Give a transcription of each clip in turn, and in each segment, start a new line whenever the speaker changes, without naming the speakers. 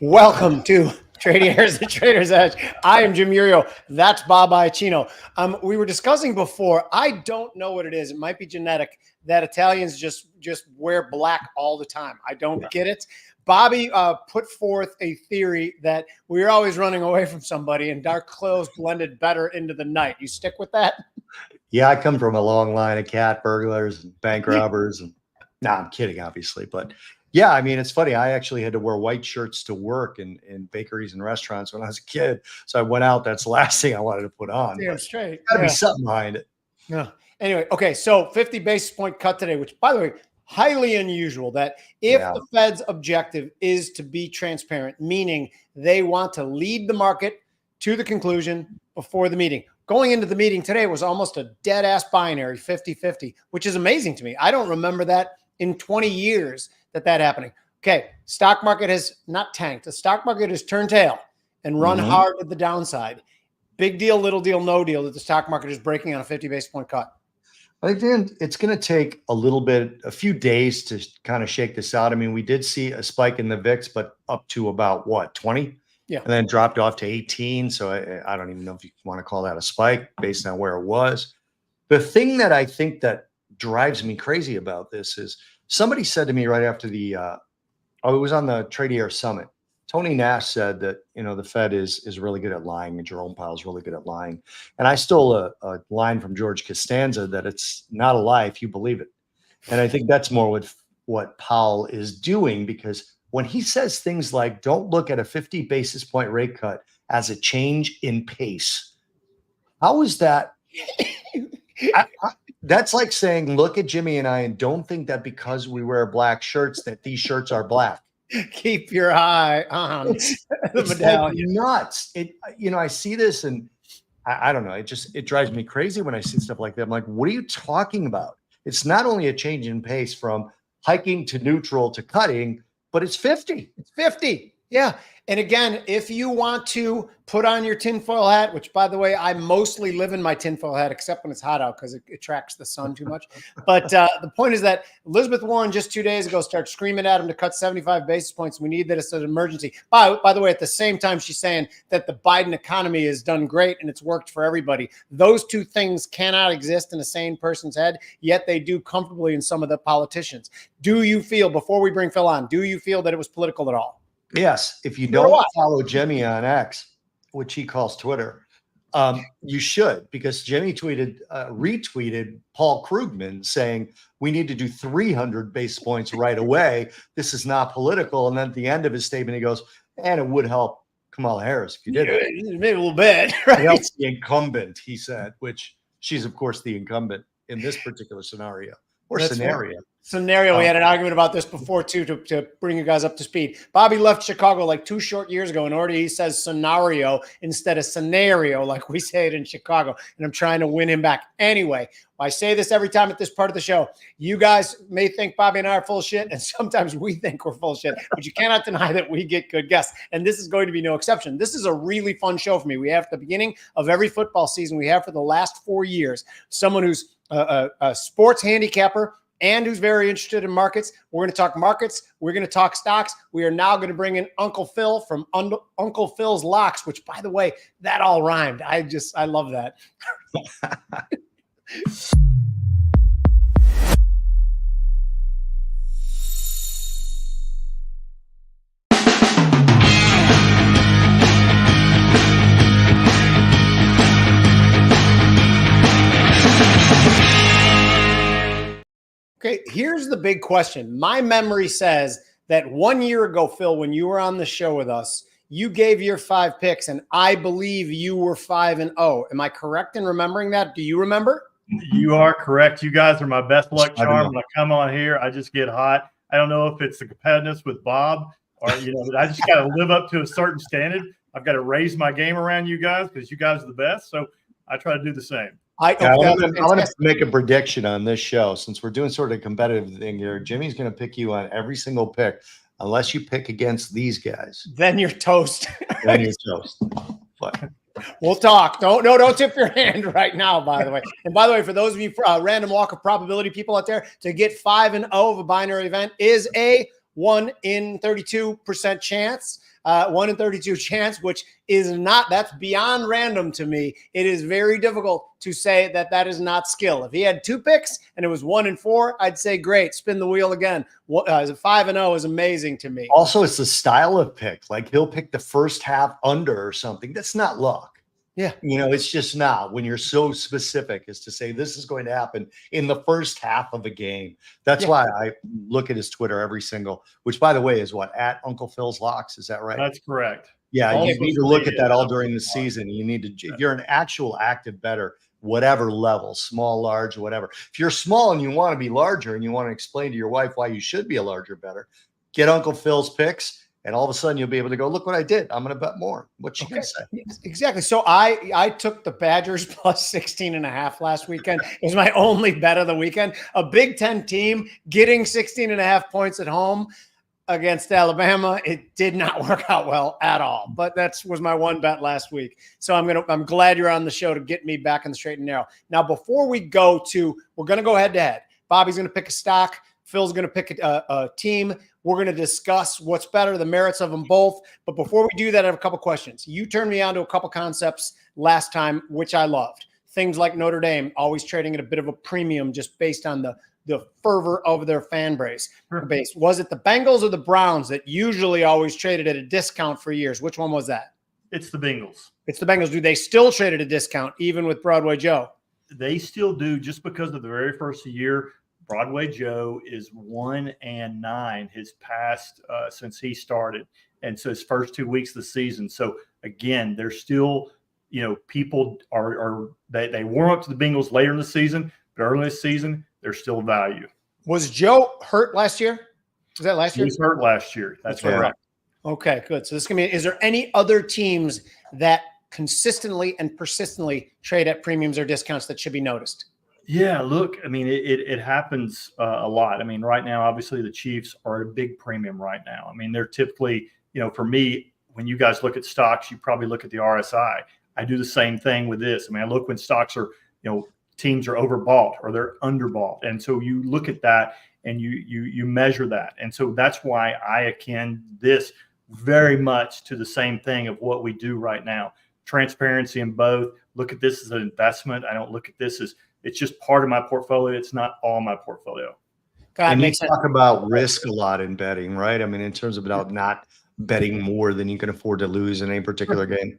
Welcome to Trading Errors, the Trader's Edge. I am Jim Uriel. That's Bob Iaccino. We were discussing before, I don't know what it is. It might be genetic that Italians just wear black all the time. I don't get it. Bobby put forth a theory that we were always running away from somebody and dark clothes blended better into the night. You stick with that?
Yeah, I come from a long line of cat burglars and bank robbers. And I'm kidding, obviously. But yeah, I mean, it's funny. I actually had to wear white shirts to work in bakeries and restaurants when I was a kid. So I went out. That's the last thing I wanted to put on.
Damn straight.
Gotta be something behind it.
Yeah. Anyway, okay. So 50 basis point cut today, which, by the way, highly unusual. That if the Fed's objective is to be transparent, meaning they want to lead the market to the conclusion before the meeting. Going into the meeting today was almost a dead ass binary 50-50, which is amazing to me. I don't remember that in 20 years that happening. Okay. Stock market has not tanked. The stock market has turned tail and run hard at the downside. Big deal, little deal, no deal that the stock market is breaking on a 50 basis point cut.
I think it's going to take a few days to kind of shake this out. I mean, we did see a spike in the VIX, but up to about what, 20?
Yeah.
And then dropped off to 18. So I don't even know if you want to call that a spike based on where it was. The thing that I think that drives me crazy about this is somebody said to me right after it was on the Trading Errors Summit. Tony Nash said that, the Fed is really good at lying and Jerome Powell is really good at lying. And I stole a line from George Costanza that it's not a lie if you believe it. And I think that's more what Powell is doing, because when he says things like, don't look at a 50 basis point rate cut as a change in pace. How is that? That's like saying, look at Jimmy and I and don't think that because we wear black shirts that these shirts are black.
Keep your eye on
the medallion. Nuts. I see this and I don't know. It drives me crazy when I see stuff like that. I'm like, what are you talking about? It's not only a change in pace from hiking to neutral to cutting, but it's 50.
It's 50. Yeah. And again, if you want to put on your tinfoil hat, which, by the way, I mostly live in my tinfoil hat, except when it's hot out because it attracts the sun too much. But the point is that Elizabeth Warren just 2 days ago started screaming at him to cut 75 basis points. We need that as an emergency. By the way, at the same time, she's saying that the Biden economy has done great and it's worked for everybody. Those two things cannot exist in a sane person's head, yet they do comfortably in some of the politicians. Do you feel, before we bring Phil on, do you feel that it was political at all?
Yes. If you don't follow Jimmy on X, which he calls Twitter, you should, because Jimmy retweeted Paul Krugman saying we need to do 300 basis points right away. This is not political. And then at the end of his statement, he goes, and it would help Kamala Harris if you did it.
Maybe a little bit. Right?
It helps the incumbent, he said, which she's, of course, the incumbent in this particular scenario or scenario.
We had an argument about this before, too, to bring you guys up to speed. Bobby left Chicago like 2 short years ago, and already he says scenario instead of scenario, like we say it in Chicago, and I'm trying to win him back. Anyway, I say this every time at this part of the show. You guys may think Bobby and I are full of shit, and sometimes we think we're full of shit, but you cannot deny that we get good guests, and this is going to be no exception. This is a really fun show for me. We have at the beginning of every football season, we have for the last 4 years, someone who's a sports handicapper, and who's very interested in markets. We're going to talk markets. We're going to talk stocks. We are now going to bring in Uncle Phil from Uncle Phil's Locks, which, by the way, that all rhymed. I love that. Okay, here's the big question. My memory says that 1 year ago, Phil, when you were on the show with us, you gave your 5 picks, and I believe you were 5-0. Am I correct in remembering that? Do you remember?
You are correct. You guys are my best luck charm. When I come on here, I just get hot. I don't know if it's the competitiveness with Bob or, I just got to live up to a certain standard. I've got to raise my game around you guys because you guys are the best. So I try to do the same.
I want to make a prediction on this show. Since we're doing sort of a competitive thing here, Jimmy's going to pick you on every single pick, unless you pick against these guys.
Then you're toast.
Then you're toast. But
we'll talk. Don't tip your hand right now, by the way. And by the way, for those of you random walk of probability people out there, to get 5-0 of a binary event is a 1 in 32% chance. 1 in 32 chance, which is not, that's beyond random to me. It is very difficult to say that that is not skill. If he had 2 picks and it was 1 in 4, I'd say great, spin the wheel again. 5-0 is amazing to me.
Also, it's the style of pick. Like he'll pick the first half under or something. That's not luck.
Yeah.
It's just not when you're so specific as to say this is going to happen in the first half of a game. That's why I look at his Twitter every single, which by the way is what, at Uncle Phil's Locks. Is that right?
That's correct.
Yeah.
All
you need to look at that all during the season. You need to, if you're an actual active bettor, whatever level, small, large, whatever. If you're small and you want to be larger and you want to explain to your wife why you should be a larger bettor, get Uncle Phil's picks. And all of a sudden you'll be able to go, look what I did. I'm going to bet more. What you going to say?
Exactly. So I took the Badgers plus 16.5 last weekend. It was my only bet of the weekend. A Big Ten team getting 16.5 points at home against Alabama. It did not work out well at all, but was my one bet last week. So I'm glad you're on the show to get me back in the straight and narrow. Now, before we go we're going to go head to head. Bobby's going to pick a stock. Phil's going to pick a team. We're going to discuss what's better, the merits of them both. But before we do that, I have a couple questions. You turned me on to a couple concepts last time, which I loved. Things like Notre Dame always trading at a bit of a premium just based on the fervor of their fan base. Was it the Bengals or the Browns that usually always traded at a discount for years? Which one was that?
It's the Bengals.
It's the Bengals. Do they still trade at a discount even with Broadway Joe?
They still do, just because of the very first year. Broadway Joe is 1-9 his past since he started, and so his first 2 weeks of the season. So again, there's still, people they warm up to the Bengals later in the season, but early this season there's still value.
Was Joe hurt last year? Was that last year?
He was hurt last year. That's correct.
Okay, good. So this can be. Is there any other teams that consistently and persistently trade at premiums or discounts that should be noticed?
Yeah, look, I mean, it happens a lot. I mean, right now, obviously, the Chiefs are a big premium right now. I mean, they're typically, for me, when you guys look at stocks, you probably look at the RSI. I do the same thing with this. I mean, I look when stocks are, teams are overbought or they're underbought. And so you look at that and you measure that. And so that's why I akin this very much to the same thing of what we do right now. Transparency in both. Look at this as an investment. I don't look at this as it's just part of my portfolio. It's not all my portfolio.
And you talk about risk a lot in betting, right? I mean, in terms of not betting more than you can afford to lose in any particular game.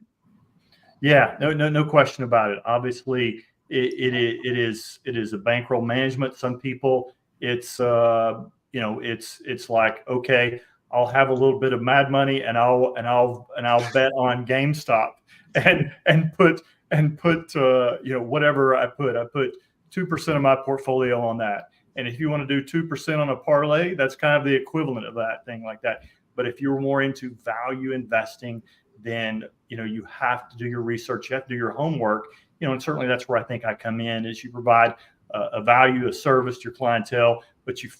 Yeah, no question about it. Obviously, it is a bankroll management. Some people, it's like, okay, I'll have a little bit of mad money and I'll bet on GameStop and put whatever I put 2% of my portfolio on that. And if you want to do 2% on a parlay, that's kind of the equivalent of that thing like that. But if you're more into value investing, then, you have to do your research. You have to do your homework, and certainly that's where I think I come in is you provide a value, a service to your clientele, but you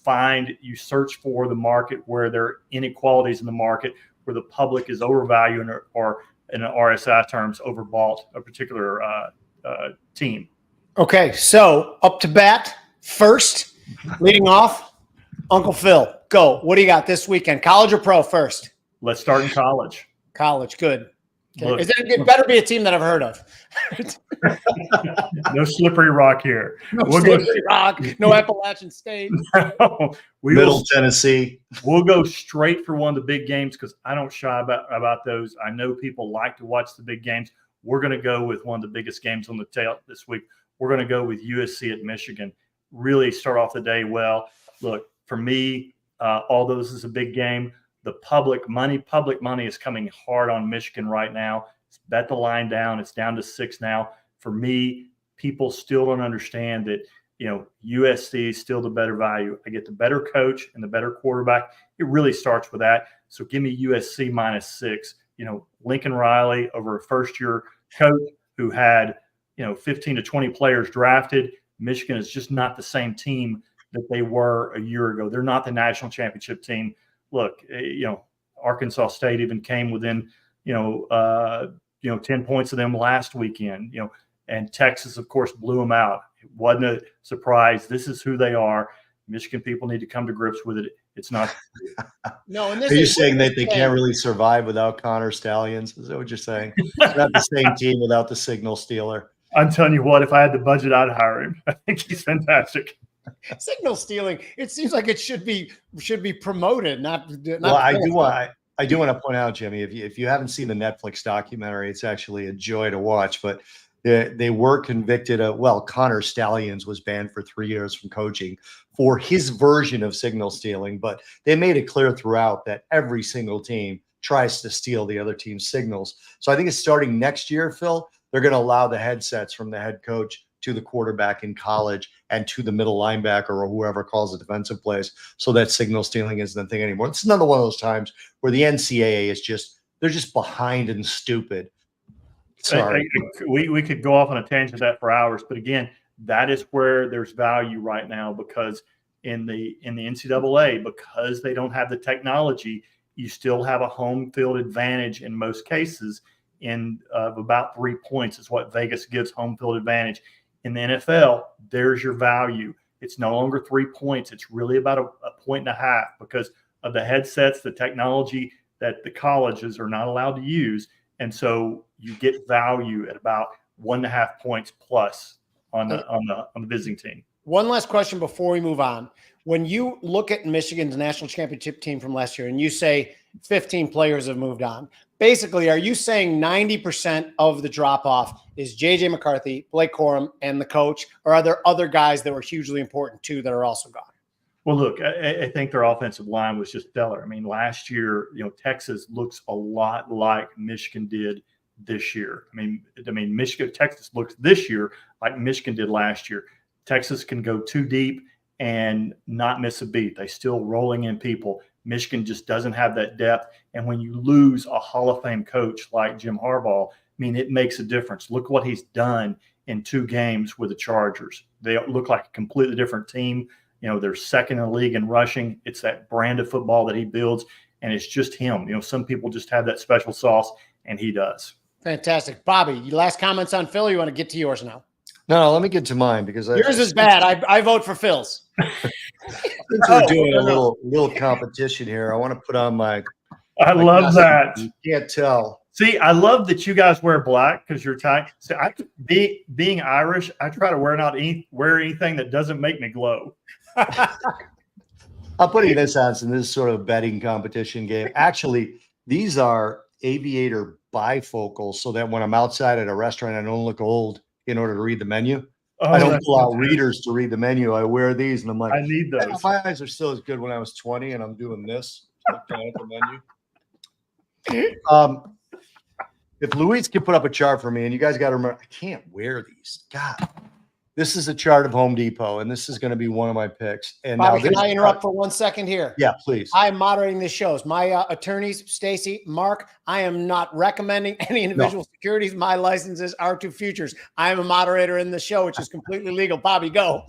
search for the market where there are inequalities in the market, where the public is overvalued or in RSI terms, overbought a particular team.
Okay, so up to bat first, leading off, Uncle Phil, go. What do you got this weekend? College or pro first?
Let's start in college.
College, good. Okay. It better be a team that I've heard of.
No slippery rock here.
No Appalachian State.
No,
Middle Tennessee.
We'll go straight for one of the big games because I don't shy about those. I know people like to watch the big games. We're going to go with one of the biggest games on the tail this week. We're going to go with USC at Michigan. Really start off the day well. Look, for me, although this is a big game, the public money is coming hard on Michigan right now. It's bet the line down. It's down to 6 now. For me, people still don't understand that, USC is still the better value. I get the better coach and the better quarterback. It really starts with that. So give me USC -6. Lincoln Riley over a first-year coach who had, 15 to 20 players drafted. Michigan is just not the same team that they were a year ago. They're not the national championship team. Look, Arkansas State even came within, 10 points of them last weekend, and Texas, of course, blew them out. It wasn't a surprise. This is who they are. Michigan people need to come to grips with it. It's not.
No, and
Are you saying that they can't really survive without Connor Stallions? Is that what you're saying? It's not the same team without the signal stealer.
I'm telling you what, if I had the budget, I'd hire him. I think he's fantastic.
Signal stealing. It seems like it should be promoted, not.
Well, I do want to point out, Jimmy, if you haven't seen the Netflix documentary, it's actually a joy to watch. But they were convicted of, well, Connor Stallions was banned for 3 years from coaching for his version of signal stealing. But they made it clear throughout that every single team tries to steal the other team's signals. So I think it's starting next year, Phil. They're going to allow the headsets from the head coach to the quarterback in college and to the middle linebacker or whoever calls the defensive plays, so that signal stealing isn't a thing anymore. It's another one of those times where the NCAA is they're just behind and stupid. Sorry.
We could go off on a tangent of that for hours, but again, that is where there's value right now, because in the NCAA, because they don't have the technology, you still have a home field advantage in most cases of about 3 points is what Vegas gives home field advantage. In the NFL, there's your value. It's no longer 3 points. It's really about a point and a half because of the headsets, the technology that the colleges are not allowed to use. And so you get value at about 1.5 points plus on the visiting team.
One last question before we move on. When you look at Michigan's national championship team from last year and you say 15 players have moved on, basically, are you saying 90% of the drop-off is J.J. McCarthy, Blake Corum, and the coach, or are there other guys that were hugely important too that are also gone?
Well, look, I think their offensive line was just stellar. I mean, last year, Texas looks a lot like Michigan did this year. I mean, Texas looks this year like Michigan did last year. Texas can go too deep and not miss a beat. They still rolling in people. Michigan just doesn't have that depth. And when you lose a Hall of Fame coach like Jim Harbaugh, I mean, it makes a difference. Look what he's done in 2 games with the Chargers. They look like a completely different team. They're second in the league in rushing. It's that brand of football that he builds, and it's just him. Some people just have that special sauce, and he does.
Fantastic. Bobby, your last comments on Phil? You want to get to yours now?
No, let me get to mine because
yours is bad. I vote for Phil's.
Since we're doing a little competition here, I want to put on my.
I love that.
You can't tell.
See, I love that you guys wear black because you're tight. So being Irish, I try to wear anything that doesn't make me glow.
I'll put you this on, in this sort of betting competition game. Actually, these are aviator bifocals, so that when I'm outside at a restaurant, I don't look old in order to read the menu.
Oh,
I don't pull out readers to read the menu. I wear these, and I'm like,
I need those.
My eyes are still as good when I was 20, and I'm doing this, looking at the menu. If Luis can put up a chart for me, and you guys got to remember, I can't wear these. God, this is a chart of Home Depot, and this is going to be one of my picks. And
Bobby,
now
can I interrupt for 1 second here?
Yeah, please.
I'm moderating this show. My attorneys, Stacy, Mark, I am not recommending any individual securities. My licenses are to futures. I am a moderator in the show, which is completely legal. Bobby, go.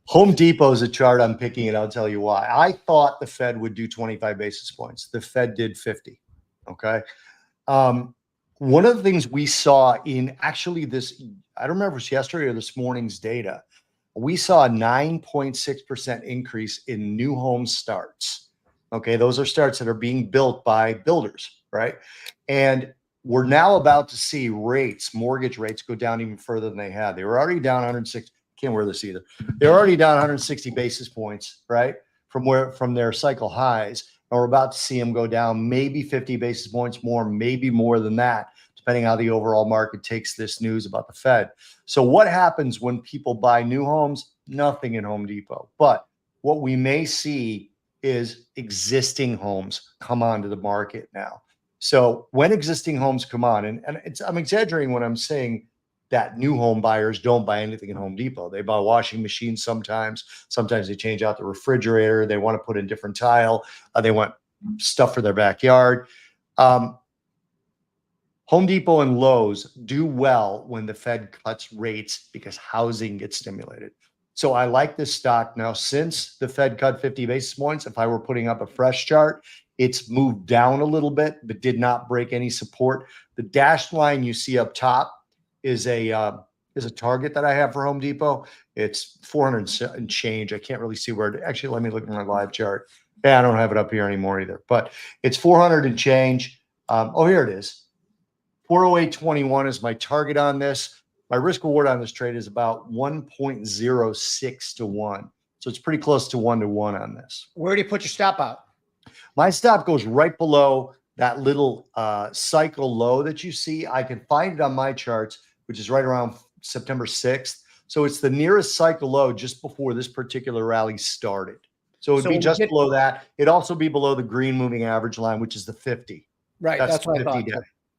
Home Depot is a chart I'm picking, and I'll tell you why. I thought the Fed would do 25 basis points. The Fed did 50. Okay. One of the things we saw in actually this, I don't remember if it was yesterday or this morning's data, we saw a 9.6% increase in new home starts. Okay. Those are starts that are being built by builders, right? And we're now about to see mortgage rates go down even further than they had. They were already down 160. Can't wear this either. They're already down 160 basis points, right? From their cycle highs. And we're about to see them go down maybe 50 basis points more, maybe more than that, depending how the overall market takes this news about the Fed. So what happens when people buy new homes? Nothing in Home Depot. But what we may see is existing homes come onto the market now. So when existing homes come on, and I'm exaggerating when I'm saying that new home buyers don't buy anything in Home Depot. They buy washing machines sometimes. Sometimes they change out the refrigerator. They want to put in different tile. They want stuff for their backyard. Home Depot and Lowe's do well when the Fed cuts rates because housing gets stimulated. So I like this stock now. Since the Fed cut 50 basis points, if I were putting up a fresh chart, it's moved down a little bit, but did not break any support. The dashed line you see up top is a is a target that I have for Home Depot. It's 400 and change. I can't really see where actually, let me look at my live chart. Yeah, I don't have it up here anymore either, but it's 400 and change. Oh, here it is. 408.21 is my target on this. My risk reward on this trade is about 1.06 to 1. So it's pretty close to 1 to 1 on this.
Where do you put your stop out?
My stop goes right below that little cycle low that you see. I can find it on my charts, which is right around September 6th. So it's the nearest cycle low just before this particular rally started. So it would be just below that. It'd also be below the green moving average line, which is the 50.
Right. That's what I thought. Day.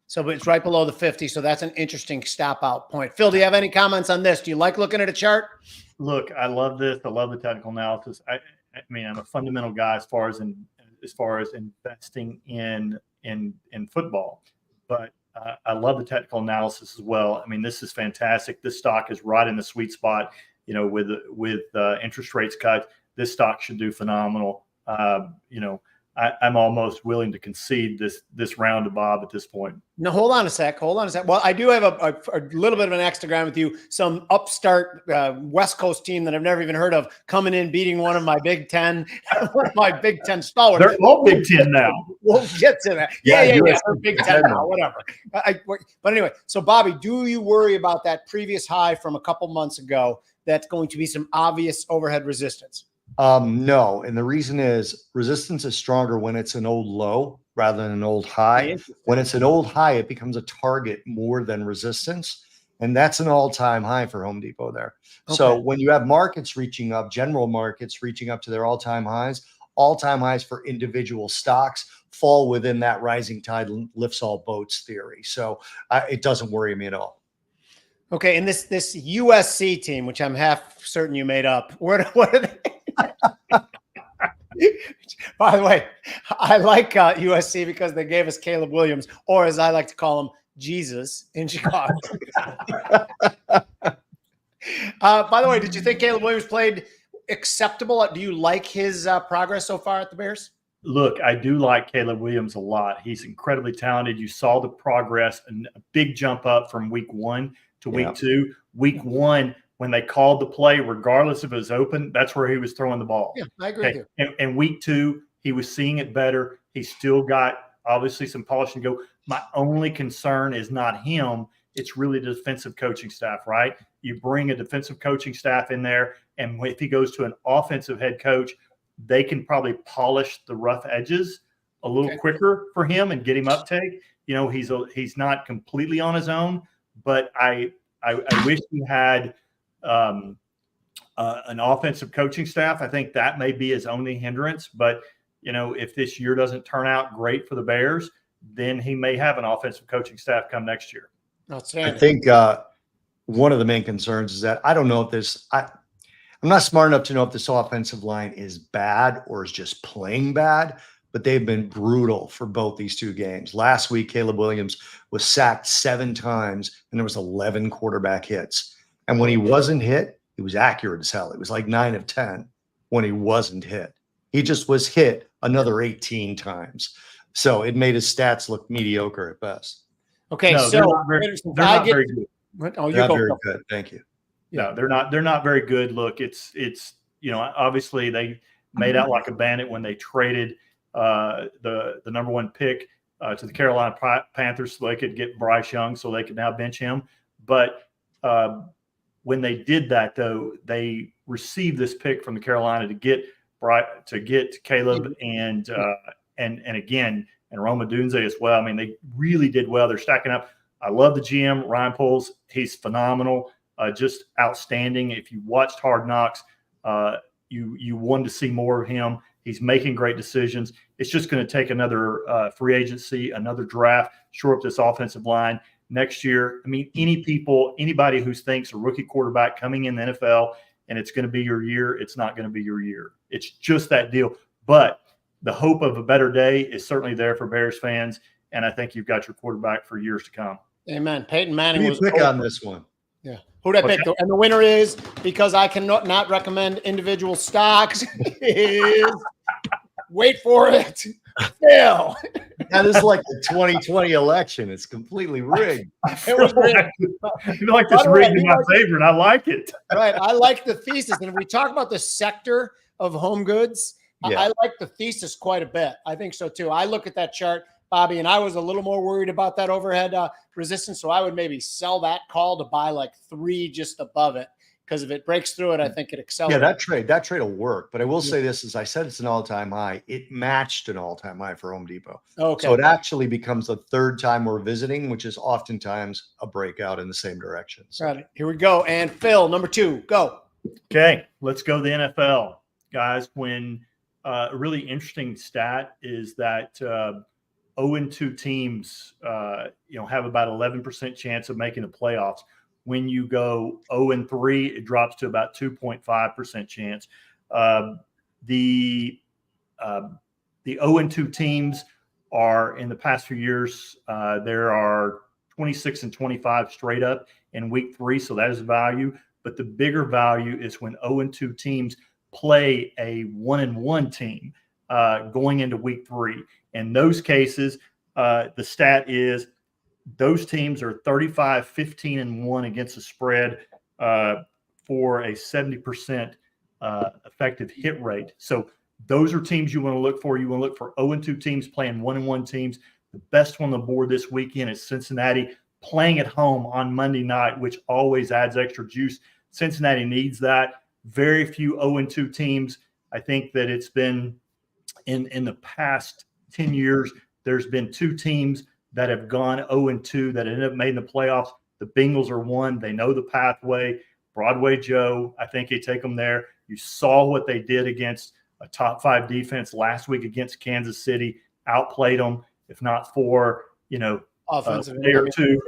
So it's right below the 50. So that's an interesting stop out point. Phil, do you have any comments on this? Do you like looking at a chart?
Look, I love this. I love the technical analysis. I mean, I'm a fundamental guy as far as investing in football, but I love the technical analysis as well. I mean, this is fantastic. This stock is right in the sweet spot. You know, with interest rates cut, this stock should do phenomenal. You know, I'm almost willing to concede this round to Bob at this point.
No, hold on a sec. Well, I do have a little bit of an extragram with you. Some upstart West Coast team that I've never even heard of coming in, beating one of my Big Ten stalwarts.
They're all Big Ten now.
We'll get to that. Yeah. They're Big Ten now, whatever. But anyway, so Bobby, do you worry about that previous high from a couple months ago? That's going to be some obvious overhead resistance.
No. And the reason is resistance is stronger when it's an old low rather than an old high. When it's an old high, it becomes a target more than resistance. And that's an all-time high for Home Depot there. Okay. So when you have markets reaching up, general markets reaching up to their all-time highs for individual stocks fall within that rising tide lifts all boats theory. So it doesn't worry me at all.
Okay. And this USC team, which I'm half certain you made up, what are they? By the way, I like USC because they gave us Caleb Williams, or as I like to call him, Jesus in Chicago. By the way, did you think Caleb Williams played acceptable? Do you like his progress so far at the Bears?
Look, I do like Caleb Williams a lot. He's incredibly talented. You saw the progress, and a big jump up from week 1 to week 2. Week 1, when they called the play, regardless if it was open, that's where he was throwing the ball.
Yeah, I agree with you.
And week 2, he was seeing it better. He still got, obviously, some polish to go. My only concern is not him. It's really the defensive coaching staff, right? You bring a defensive coaching staff in there, and if he goes to an offensive head coach, they can probably polish the rough edges a little quicker for him and get him uptake. You know, he's not completely on his own, but I wish he had an offensive coaching staff. I think that may be his only hindrance. But, you know, if this year doesn't turn out great for the Bears, then he may have an offensive coaching staff come next year.
I think one of the main concerns is that I don't know if this – I'm not smart enough to know if this offensive line is bad or is just playing bad, but they've been brutal for both these two games. Last week, Caleb Williams was sacked 7 times, and there was 11 quarterback hits. And when he wasn't hit, he was accurate as hell. It was like 9 of 10 when he wasn't hit. He just was hit another 18 times. So it made his stats look mediocre at best.
Okay,
no,
so
they're not very good.
Oh,
you're not very good. Thank you.
No, they're not very good. Look, it's you know, obviously they made out like a bandit when they traded the number 1 pick to the Carolina Panthers so they could get Bryce Young so they could now bench him. But when they did that, though, they received this pick from the Carolina to get Caleb and again and Roma Dunze as well. I mean, they really did well. They're stacking up. I love the GM, Ryan Poles. He's phenomenal. Just outstanding. If you watched Hard Knocks, you wanted to see more of him. He's making great decisions. It's just going to take another free agency, another draft, shore up this offensive line next year. I mean, anybody who thinks a rookie quarterback coming in the NFL and it's going to be your year, it's not going to be your year. It's just that deal. But the hope of a better day is certainly there for Bears fans, and I think you've got your quarterback for years to come.
Amen. Peyton Manning was
pick on this one.
Yeah. Who did I pick? And the winner is, because I cannot not recommend individual stocks, is wait for it. Phil.
Now, this is like the 2020 election. It's completely rigged.
I feel like this rigged in my favor, and I like it.
Right. I like the thesis. And if we talk about the sector of home goods,
Yeah.
I like the thesis quite a bit. I think so too. I look at that chart, Bobby, and I was a little more worried about that overhead resistance. So I would maybe sell that call to buy like 3 just above it. Because if it breaks through it, I think it accelerates.
Yeah, that trade will work. But I will say this, as I said, it's an all-time high. It matched an all-time high for Home Depot.
Okay.
So it actually becomes the 3rd time we're visiting, which is oftentimes a breakout in the same direction. So.
Right. Here we go. And Phil, number 2, go.
Okay, let's go to the NFL. Guys, when a really interesting stat is that 0-2 teams have about 11% chance of making the playoffs. When you go 0-3, it drops to about 2.5% chance. The 0-2 teams are, in the past few years, there are 26 and 25 straight up in week 3, so that is a value. But the bigger value is when 0-2 teams play a 1-1 team going into week 3. In those cases, the stat is those teams are 35, 15, and 1 against the spread for a 70% effective hit rate. So those are teams you want to look for. You want to look for 0-2 teams playing 1-1 teams. The best one on the board this weekend is Cincinnati playing at home on Monday night, which always adds extra juice. Cincinnati needs that. Very few 0-2 teams. I think that it's been in the past 10 years, there's been 2 teams that have gone 0-2 that ended up making the playoffs. The Bengals are one. They know the pathway. Broadway Joe, I think they take them there. You saw what they did against a top 5 defense last week against Kansas City, outplayed them. If not for,
Offensive
a day or 2,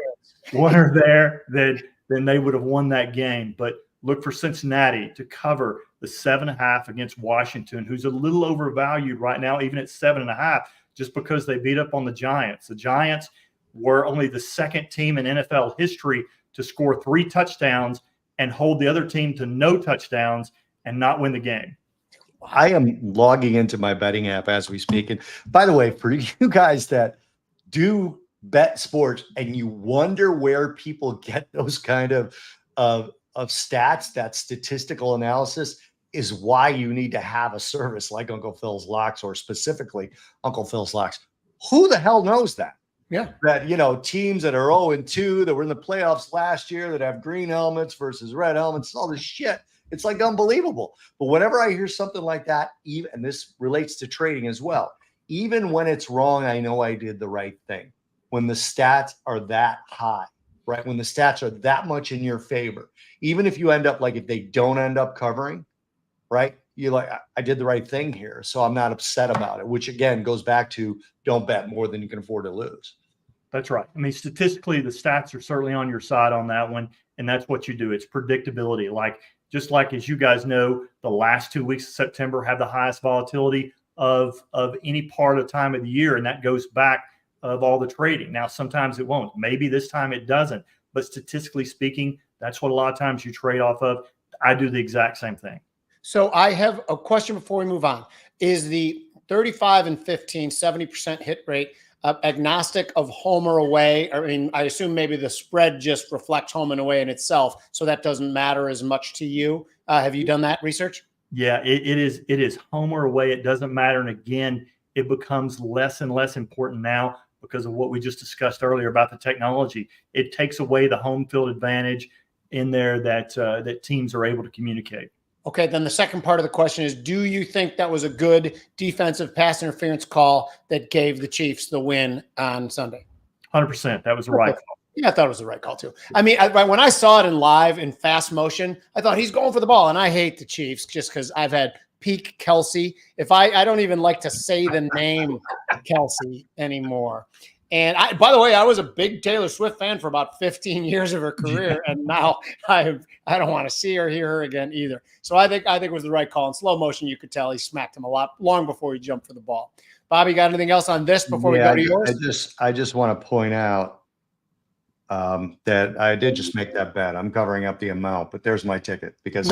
one or there, then they would have won that game. But look for Cincinnati to cover the 7.5 against Washington, who's a little overvalued right now, even at 7.5. Just because they beat up on the Giants. The Giants were only the 2nd team in NFL history to score 3 touchdowns and hold the other team to no touchdowns and not win the game.
I am logging into my betting app as we speak. And by the way, for you guys that do bet sports and you wonder where people get those kind of stats, that statistical analysis is why you need to have a service like Uncle Phil's Locks, or specifically Uncle Phil's Locks. Who the hell knows that?
Yeah.
That, teams that are 0-2 that were in the playoffs last year that have green helmets versus red helmets, all this shit. It's like unbelievable. But whenever I hear something like that, even, and this relates to trading as well, even when it's wrong, I know I did the right thing. When the stats are that high, right? When the stats are that much in your favor, even if you end up if they don't end up covering, right? You're like, I did the right thing here. So I'm not upset about it, which again goes back to don't bet more than you can afford to lose.
That's right. I mean, statistically, the stats are certainly on your side on that one. And that's what you do. It's predictability. Just like, as you guys know, the last 2 weeks of September have the highest volatility of any part of the time of the year. And that goes back of all the trading. Now, sometimes it won't. Maybe this time it doesn't. But statistically speaking, that's what a lot of times you trade off of. I do the exact same thing.
So I have a question before we move on. Is the 35 and 15, 70% hit rate agnostic of home or away? I mean, I assume maybe the spread just reflects home and away in itself, so that doesn't matter as much to you. Have you done that research?
Yeah, it is home or away. It doesn't matter. And again, it becomes less and less important now because of what we just discussed earlier about the technology. It takes away the home field advantage in there that teams are able to communicate.
Okay, then the second part of the question is, do you think that was a good defensive pass interference call that gave the Chiefs the win on Sunday?
100%. That was the right call.
Yeah, I thought it was the right call too. I mean, when I saw it in live in fast motion, I thought he's going for the ball. And I hate the Chiefs just because I've had peak Kelsey. I don't even like to say the name Kelsey anymore. And by the way, I was a big Taylor Swift fan for about 15 years of her career, and now I don't want to see or hear her again either. So I think it was the right call. In slow motion, you could tell he smacked him a lot long before he jumped for the ball. Bobby, got anything else on this before we go to yours?
I just want to point out that I did just make that bet. I'm covering up the amount, but there's my ticket because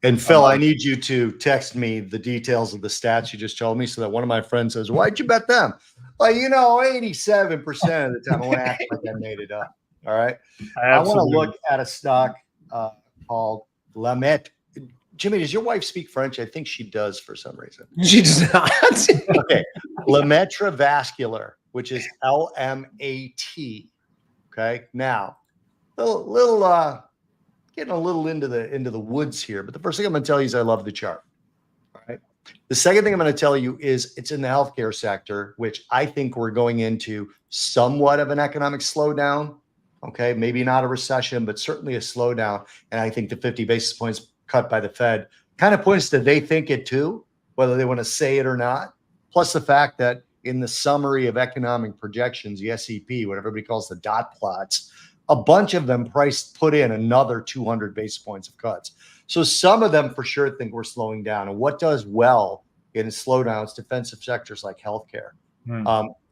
And Phil, I need you to text me the details of the stats you just told me so that one of my friends says, why'd you bet them? Well, 87% of the time I want to act like I made it up. All right.
Absolutely.
I want to look at a stock called Lamet. Jimmy, does your wife speak French? I think she does for some reason.
She does not.
Okay. Lemaitre Vascular, which is LMAT. Okay. Now, getting a little into the woods here, but the first thing I'm going to tell you is I love the chart. All right. The second thing I'm going to tell you is it's in the healthcare sector, which I think we're going into somewhat of an economic slowdown. Okay. Maybe not a recession, but certainly a slowdown. And I think the 50 basis points cut by the Fed kind of points to they think it too, whether they want to say it or not. Plus the fact that in the summary of economic projections, the SEP, what everybody calls the dot plots, a bunch of them put in another 200 basis points of cuts. So some of them for sure think we're slowing down. And what does well in slowdowns, defensive sectors like healthcare.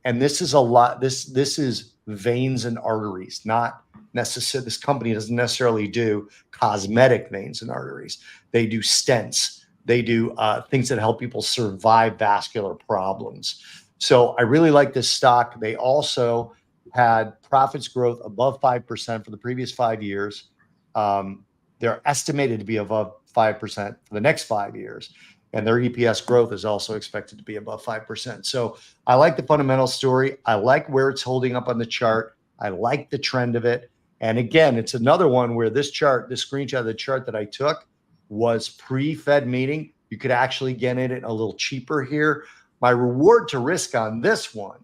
And this is a lot. This is veins and arteries, not necessarily. This company doesn't necessarily do cosmetic veins and arteries. They do stents. They do things that help people survive vascular problems. So I really like this stock. They also had profits growth above 5% for the previous 5 years. They're estimated to be above 5% for the next 5 years. And their EPS growth is also expected to be above 5%. So I like the fundamental story. I like where it's holding up on the chart. I like the trend of it. And again, it's another one where this chart, the screenshot of the chart that I took was pre-Fed meeting. You could actually get in it a little cheaper here. My reward to risk on this one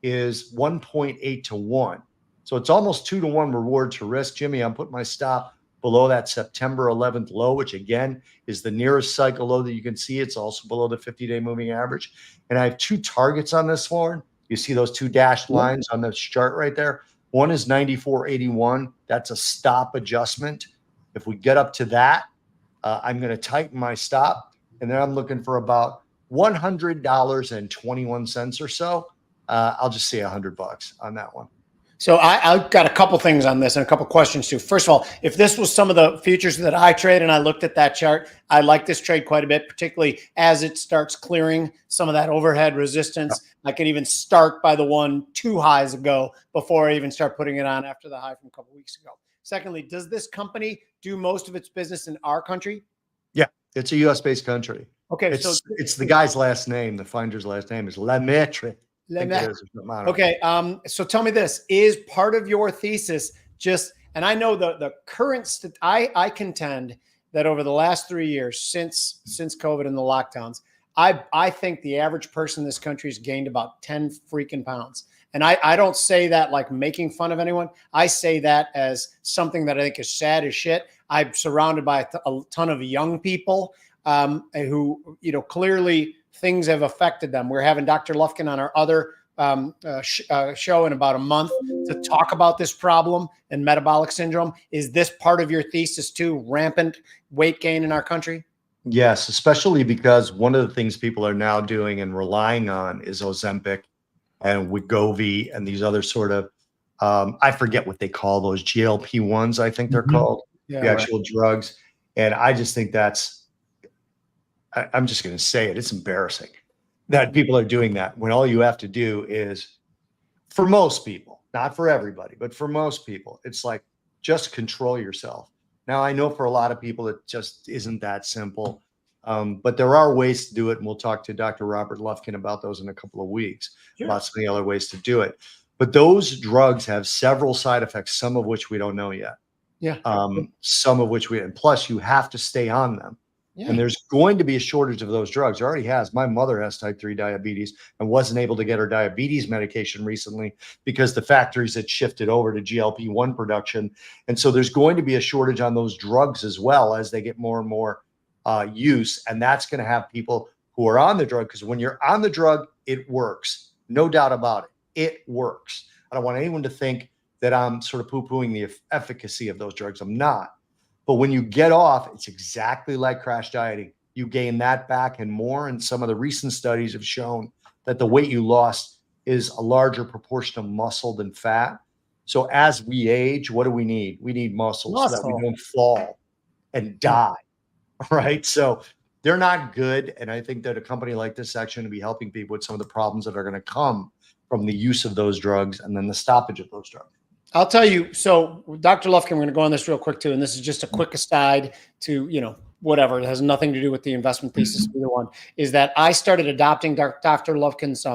is 1.8 to 1. So it's almost 2 to 1 reward to risk. Jimmy, I'm putting my stop below that September 11th low, which again is the nearest cycle low that you can see. It's also below the 50-day moving average. And I have two targets on this one. You see those two dashed lines on this chart right there. One is 94.81. That's a stop adjustment. If we get up to that, I'm going to tighten my stop. And then I'm looking for about $100.21 or so. I'll just say $100 on that one.
So I've got a couple things on this and a couple questions too. First of all, if this was some of the futures that I trade and I looked at that chart, I like this trade quite a bit, particularly as it starts clearing some of that overhead resistance. I can even start by the one 2 highs ago before I even start putting it on after the high from a couple weeks ago. Secondly, does this company do most of its business in our country?
Yeah, it's a U.S.-based country.
Okay,
it's the guy's last name. The finder's last name is Lemaitre.
Okay. So tell me this, is part of your thesis just, and I know the current, I contend that over the last 3 years since COVID and the lockdowns, I think the average person in this country has gained about 10 freaking pounds. And I don't say that like making fun of anyone. I say that as something that I think is sad as shit. I'm surrounded by a ton of young people who, clearly things have affected them. We're having Dr. Lufkin on our other show in about a month to talk about this problem and metabolic syndrome. Is this part of your thesis too, rampant weight gain in our country?
Yes, especially because one of the things people are now doing and relying on is Ozempic and Wegovy and these other sort of, I forget what they call those, GLP-1s, I think they're called, the actual drugs. And I just think I'm just going to say it. It's embarrassing that people are doing that when all you have to do is, for most people, not for everybody, but for most people, it's like, just control yourself. Now, I know for a lot of people, it just isn't that simple, but there are ways to do it. And we'll talk to Dr. Robert Lufkin about those in a couple of weeks, about some of the other ways to do it. But those drugs have several side effects, some of which we don't know yet.
Yeah.
Some of which and plus you have to stay on them. Yeah. And there's going to be a shortage of those drugs. There already has. My mother has type 3 diabetes and wasn't able to get her diabetes medication recently because the factories had shifted over to GLP-1 production. And so there's going to be a shortage on those drugs as well as they get more and more use. And that's going to have people who are on the drug, because when you're on the drug, it works. No doubt about it. It works. I don't want anyone to think that I'm sort of poo-pooing the efficacy of those drugs. I'm not. But when you get off, it's exactly like crash dieting. You gain that back and more. And some of the recent studies have shown that the weight you lost is a larger proportion of muscle than fat. So as we age, what do we need? We need muscle so that we don't fall and die. right? So they're not good. And I think that a company like this is actually going to be helping people with some of the problems that are going to come from the use of those drugs and then the stoppage of those drugs.
I'll tell you. So, Dr. Lufkin, we're going to go on this real quick too, and this is just a quick aside to whatever. It has nothing to do with the investment thesis. Either one is that I started adopting Dr. Lufkin's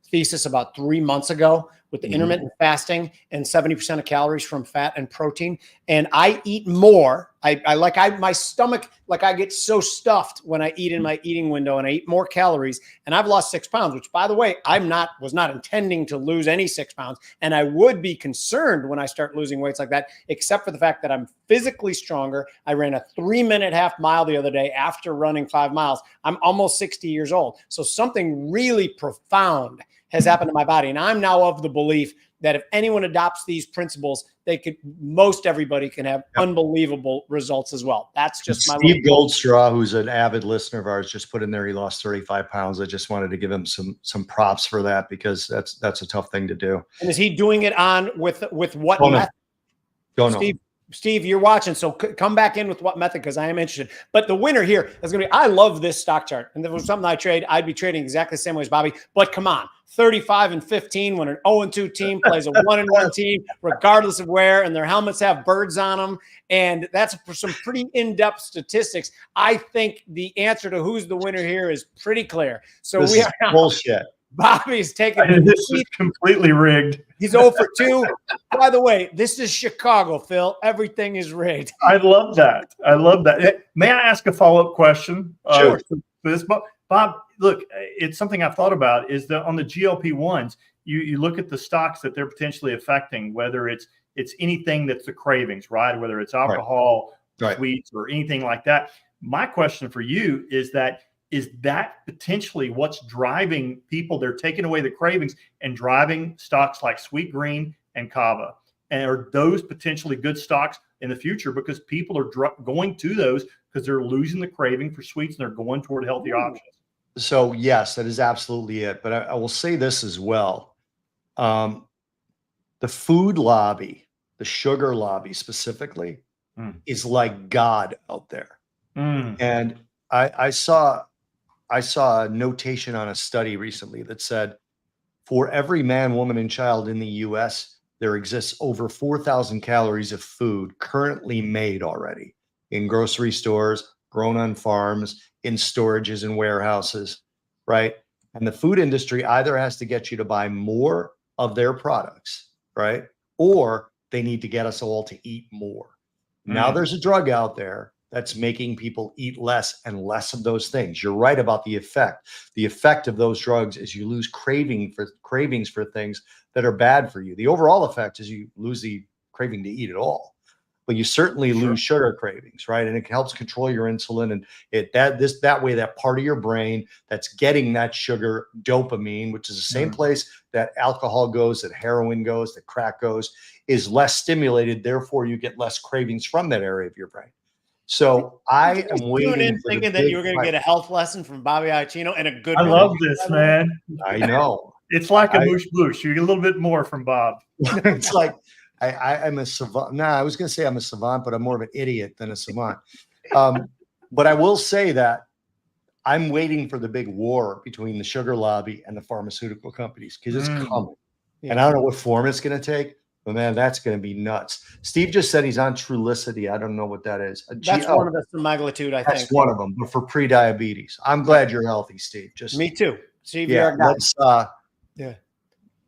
thesis about 3 months ago with the intermittent fasting and 70% of calories from fat and protein. And I eat more. My stomach, I get so stuffed when I eat in my eating window, and I eat more calories. And I've lost 6 pounds, which, by the way, was not intending to lose any 6 pounds. And I would be concerned when I start losing weights like that, except for the fact that I'm physically stronger. I ran a 3-minute half mile the other day after running 5 miles. I'm almost 60 years old. So something really profound has happened to my body. And I'm now of the belief that if anyone adopts these principles, everybody can have unbelievable results as well. That's just my
Steve Goldstraw, who's an avid listener of ours, just put in there he lost 35 pounds. I just wanted to give him some props for that, because that's a tough thing to do.
And is he doing it on with what method?
Don't know.
Steve, you're watching, so come back in with what method, because I am interested. But the winner here is going to be, I love this stock chart. And if it was something I trade, I'd be trading exactly the same way as Bobby. But come on, 35-15 when an 0-2 team plays a 1-1 team, regardless of where, and their helmets have birds on them. And that's some pretty in-depth statistics. I think the answer to who's the winner here is pretty clear. So
this is bullshit.
Bobby's taking
this is completely rigged.
He's 0 for 2. By the way, this is Chicago, Phil. Everything is rigged.
I love that. May I ask a follow-up question?
Sure.
For this, Bob, look, it's something I've thought about, is that on the GLP-1s, you look at the stocks that they're potentially affecting, whether it's anything that's the cravings, right? Whether it's alcohol, sweets, or anything like that. My question for you is that potentially what's driving people? They're taking away the cravings and driving stocks like Sweet Green and Kava. And are those potentially good stocks in the future, because people are going to those because they're losing the craving for sweets and they're going toward healthy options?
So yes, that is absolutely it. But I will say this as well. The food lobby, the sugar lobby specifically, is like God out there. And I saw a notation on a study recently that said, for every man, woman, and child in the US, there exists over 4,000 calories of food currently made already in grocery stores, grown on farms, in storages and warehouses, right? And the food industry either has to get you to buy more of their products, right? Or they need to get us all to eat more. Now there's a drug out there that's making people eat less and less of those things. You're right about the effect. The effect of those drugs is you lose cravings for things that are bad for you. The overall effect is you lose the craving to eat at all, but you certainly lose sugar cravings, right? And it helps control your insulin, and that way that part of your brain that's getting that sugar, dopamine, which is the same place that alcohol goes, that heroin goes, that crack goes, is less stimulated. Therefore, you get less cravings from that area of your brain. So I am waiting for
thinking that you were going to get a health lesson from Bobby Iaccino and a good.
I love this, man.
I know.
It's like a moosh boosh. You get a little bit more from Bob.
It's like I'm a savant. I was going to say I'm a savant, but I'm more of an idiot than a savant. But I will say that I'm waiting for the big war between the sugar lobby and the pharmaceutical companies, because it's coming. And I don't know what form it's going to take. But man, that's going to be nuts. Steve just said he's on Trulicity. I don't know what that is.
That's one of the semaglutide, I think.
That's one of them, but for pre-diabetes. I'm glad you're healthy, Steve.
Me too. Steve,
yeah.
Yeah.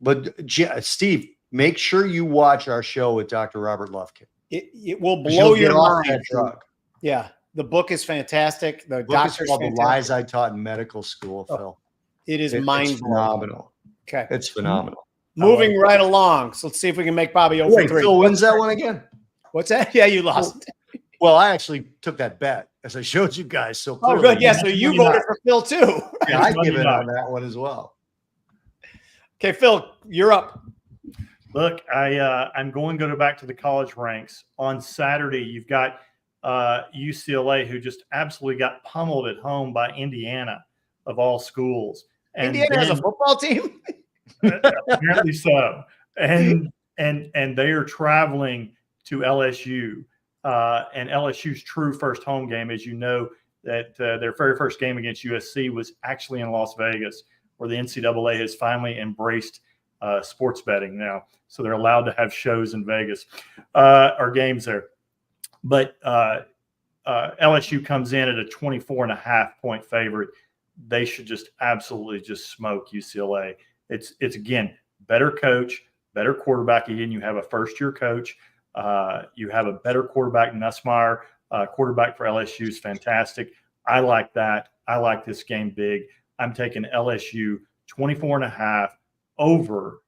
But Steve, make sure you watch our show with Dr. Robert Lufkin.
It will blow your mind.
That drug.
Yeah, the book is fantastic. The
book is called The Lies I Taught in Medical School, Phil.
It is mind-blowing.
Phenomenal.
Okay,
it's phenomenal.
Moving right along. So let's see if we can make Bobby 0 for 3.
Phil wins that one again.
What's that? Yeah, you lost.
Well, I actually took that bet, as I showed you guys. So clearly.
Oh, good. Yeah, so you voted for Phil too.
Yeah, I give it on that one as well.
Okay, Phil, you're up.
Look, I'm going to go back to the college ranks. On Saturday, you've got UCLA, who just absolutely got pummeled at home by Indiana, of all schools. And
Indiana has a football team?
Apparently so. And they are traveling to LSU. And LSU's true first home game, as you know, that their very first game against USC was actually in Las Vegas, where the NCAA has finally embraced sports betting now. So they're allowed to have shows in Vegas or games there. But LSU comes in at a 24.5-point favorite. They should just absolutely just smoke UCLA. It's again, better coach, better quarterback. Again, you have a first-year coach. You have a better quarterback. Nussmeier, quarterback for LSU, is fantastic. I like that. I like this game big. I'm taking LSU 24.5 over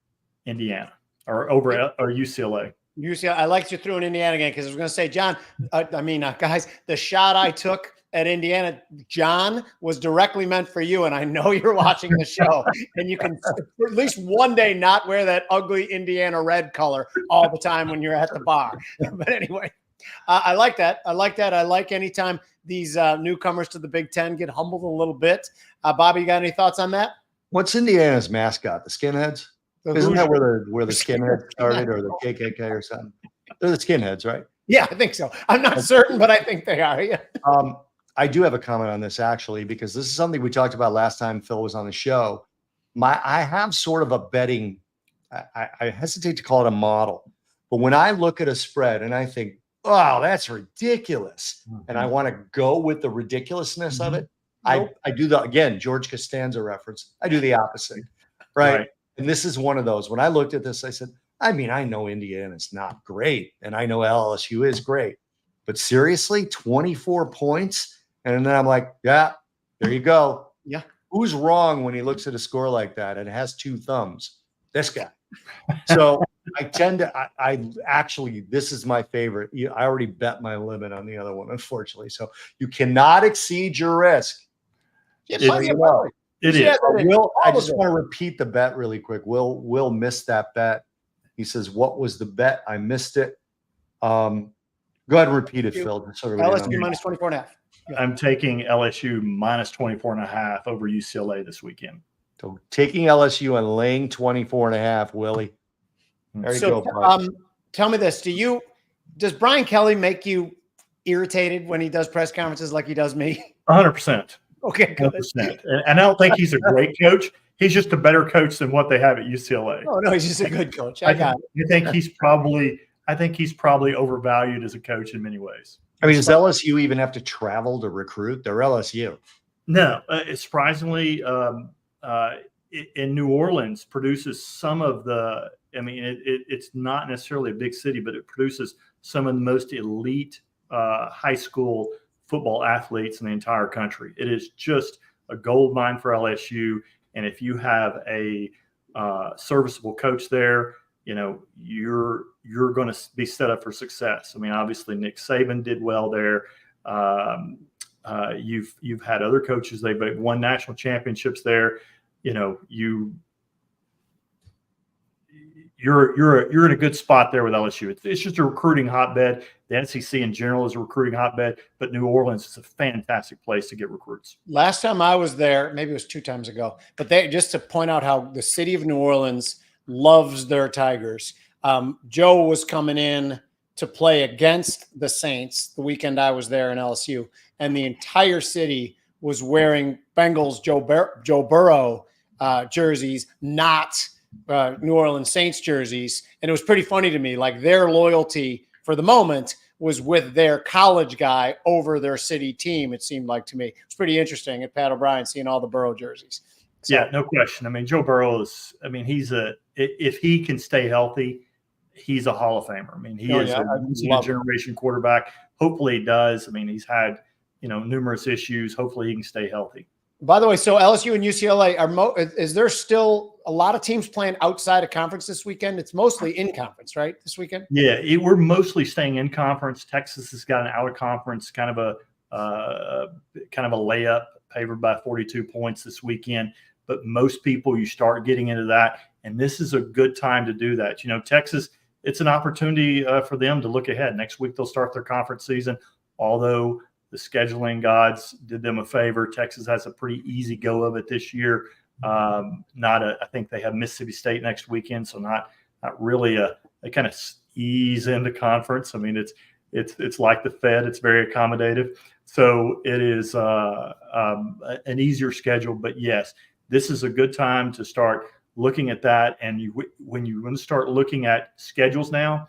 Indiana or over or UCLA.
UCLA. I liked you threw in Indiana again because I was going to say, John, guys, the shot I took at Indiana, John, was directly meant for you. And I know you're watching the show and you can at least one day not wear that ugly Indiana red color all the time when you're at the bar. But anyway, I like that. I like that. I like anytime these newcomers to the Big Ten get humbled a little bit. Bobby, you got any thoughts on that?
What's Indiana's mascot? The Skinheads? Isn't that where the Skinheads started, or the KKK or something? They're the Skinheads, right?
Yeah, I think so. I'm not certain, but I think they are. Yeah.
I do have a comment on this, actually, because this is something we talked about last time Phil was on the show. I have sort of a betting, I hesitate to call it a model, but when I look at a spread and I think, oh, that's ridiculous, and I want to go with the ridiculousness of it, I do again, George Costanza reference, I do the opposite, right? And this is one of those. When I looked at this, I said, I know Indiana's not great, and I know LSU is great, but seriously, 24 points? And then I'm like, yeah, there you go.
Yeah.
Who's wrong when he looks at a score like that and has two thumbs? This guy. So I tend to, I actually, this is my favorite. I already bet my limit on the other one, unfortunately. So you cannot exceed your risk.
It is.
Will, I just want to repeat the bet really quick. Will missed that bet. He says, what was the bet? I missed it. Go ahead and repeat it, Phil.
LSU minus 24.5.
I'm taking LSU minus 24.5 over UCLA this weekend.
So taking LSU and laying 24.5, Willie. There you go.
Tell me this. Does Brian Kelly make you irritated when he does press conferences like he does me?
100%.
Okay, good.
100%. And I don't think he's a great coach. He's just a better coach than what they have at UCLA.
Oh, no, he's just a good coach.
I think he's probably overvalued as a coach in many ways.
I mean, does LSU even have to travel to recruit? They're LSU.
No, surprisingly, in New Orleans produces some of the. I mean, it's not necessarily a big city, but it produces some of the most elite high school football athletes in the entire country. It is just a gold mine for LSU, and if you have a serviceable coach there, you're going to be set up for success. I mean, obviously Nick Saban did well there. You've had other coaches. They've won national championships there. You're in a good spot there with LSU. It's just a recruiting hotbed. The SEC in general is a recruiting hotbed, but New Orleans is a fantastic place to get recruits.
Last time I was there, maybe it was 2 times ago, but just to point out how the city of New Orleans loves their Tigers. Joe was coming in to play against the Saints the weekend I was there in LSU, and the entire city was wearing Bengals Joe Burrow jerseys, not New Orleans Saints jerseys. And it was pretty funny to me, like their loyalty for the moment was with their college guy over their city team, it seemed like to me. It's pretty interesting at Pat O'Brien seeing all the Burrow jerseys. So,
yeah, no question. I mean, Joe Burrow if he can stay healthy, he's a Hall of Famer. I mean, he is a generation quarterback. Hopefully he does. I mean, he's had, numerous issues. Hopefully he can stay healthy.
By the way, so LSU and UCLA is there still a lot of teams playing outside of conference this weekend? It's mostly in conference, right? This weekend?
Yeah, we're mostly staying in conference. Texas has got an out of conference, kind of a layup, favored by 42 points this weekend. But most people, you start getting into that, and this is a good time to do that. Texas, it's an opportunity for them to look ahead. Next week they'll start their conference season, although the scheduling gods did them a favor. Texas has a pretty easy go of it this year. I think they have Mississippi State next weekend, so not really they kind of ease into conference. I mean, it's like the Fed. It's very accommodative. So it is an easier schedule. But yes, this is a good time to start looking at that. And when you want to start looking at schedules now,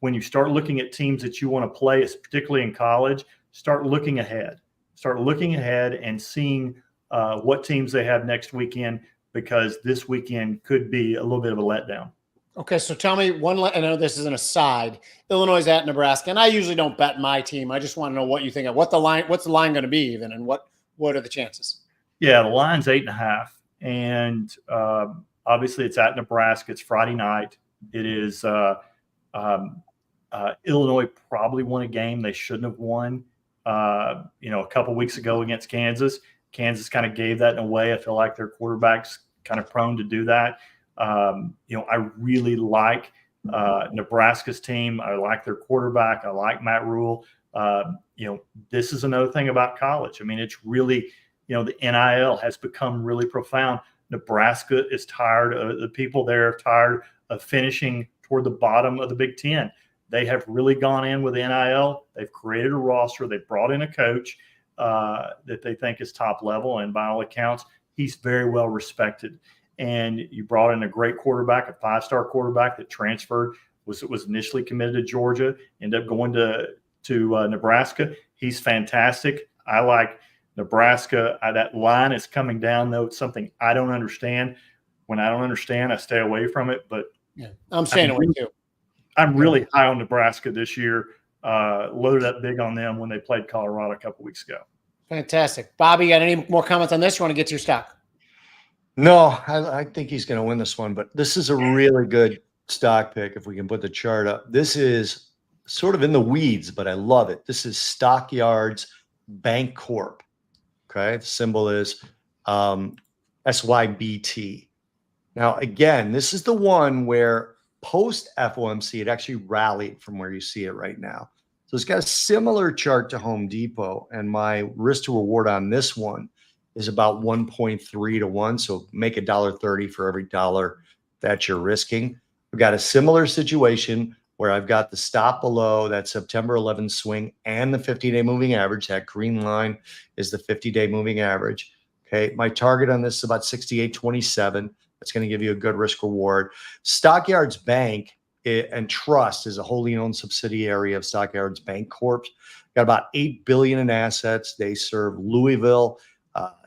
when you start looking at teams that you want to play, particularly in college, start looking ahead. Start looking ahead and seeing what teams they have next weekend, because this weekend could be a little bit of a letdown. I
so tell me I know this is an aside. Illinois is at Nebraska, and I usually don't bet my team. I just want to know what you think of what's the line going to be even, and what are the chances?
Yeah, the line's 8.5, and obviously it's at Nebraska. It's Friday night. It is Illinois probably won a game they shouldn't have won. A couple weeks ago against Kansas. Kansas kind of gave that away. I feel like their quarterback's kind of prone to do that. I really like Nebraska's team. I like their quarterback. I like Matt Rule. This is another thing about college. I mean, it's really, the NIL has become really profound. Nebraska is tired. The people there are tired of finishing toward the bottom of the Big Ten. They have really gone in with NIL. They've created a roster. They've brought in a coach that they think is top level. And by all accounts, he's very well respected. And you brought in a great quarterback, a 5-star quarterback that transferred, was initially committed to Georgia, ended up going to Nebraska. He's fantastic. I like Nebraska. That line is coming down, though. It's something I don't understand. When I don't understand, I stay away from it. But
yeah, I'm staying away too.
I'm really high on Nebraska this year. Loaded up big on them when they played Colorado a couple weeks ago.
Fantastic. Bobby, got any more comments on this? You want to get to your stock?
No, I think he's going to win this one, but this is a really good stock pick if we can put the chart up. This is sort of in the weeds, but I love it. This is Stockyards Bank Corp. Okay, the symbol is SYBT. Now, again, this is the one where post FOMC, it actually rallied from where you see it right now. So it's got a similar chart to Home Depot, and my risk to reward on this one is about 1.3 to 1. So make $1.30 for every dollar that you're risking. We've got a similar situation where I've got the stop below that September 11 swing and the 50-day moving average. That green line is the 50-day moving average. Okay, my target on this is about 68.27. That's going to give you a good risk reward. Stockyards Bank and Trust is a wholly owned subsidiary of Stockyards Bank Corp. Got about $8 billion in assets. They serve Louisville,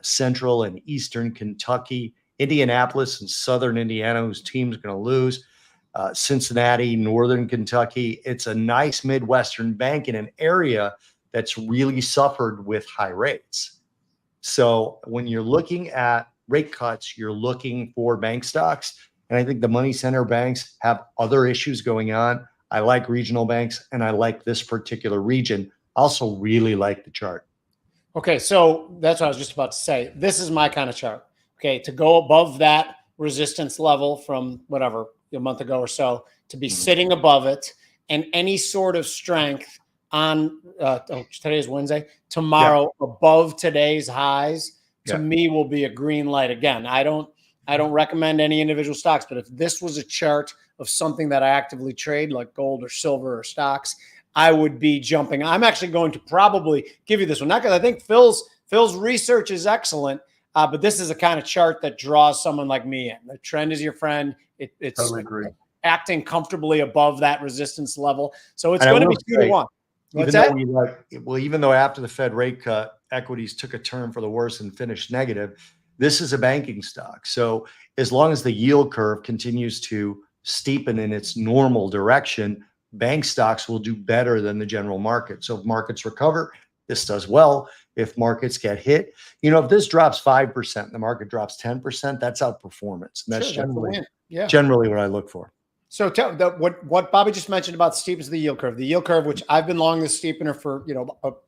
Central and Eastern Kentucky, Indianapolis and Southern Indiana, whose team's going to lose, Cincinnati, Northern Kentucky. It's a nice Midwestern bank in an area that's really suffered with high rates. So when you're looking at rate cuts, you're looking for bank stocks. And I think the money center banks have other issues going on. I like regional banks, and I like this particular region. Also really like the chart.
Okay, so that's what I was just about to say. This is my kind of chart. Okay, to go above that resistance level from whatever, a month ago or so, to be sitting above it, and any sort of strength on today is Wednesday, tomorrow above today's highs, to me will be a green light. Again, I don't recommend any individual stocks, but if this was a chart of something that I actively trade, like gold or silver or stocks, I would be jumping. I'm actually going to probably give you this one, not because I think Phil's research is excellent, but this is a kind of chart that draws someone like me in. The trend is your friend. It's
totally agree.
Acting comfortably above that resistance level. So it's going to be 2 to 1. What's that?
Even though after the Fed rate cut, equities took a turn for the worse and finished negative, this is a banking stock. So as long as the yield curve continues to steepen in its normal direction, bank stocks will do better than the general market. So if markets recover, this does well. If markets get hit, if this drops 5% and the market drops 10%, that's outperformance. And that's generally what I look for.
So what Bobby just mentioned about the steepness of the yield curve, which I've been long the steepener for,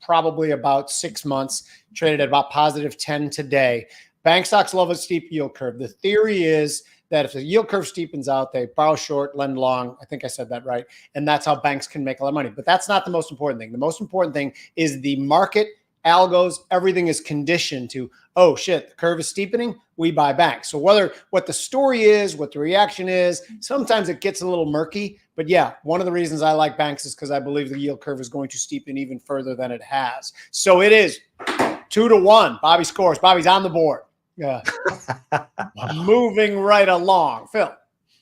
probably about 6 months, traded at about positive 10 today. Bank stocks love a steep yield curve. The theory is that if the yield curve steepens out, they borrow short, lend long. I think I said that right. And that's how banks can make a lot of money. But that's not the most important thing. The most important thing is the market algos, everything is conditioned to, oh shit, the curve is steepening, we buy banks. So whether what the story is, what the reaction is, sometimes it gets a little murky. But yeah, one of the reasons I like banks is because I believe the yield curve is going to steepen even further than it has. So it is 2-1. Bobby scores. Bobby's on the board. Yeah. Moving right along. Phil.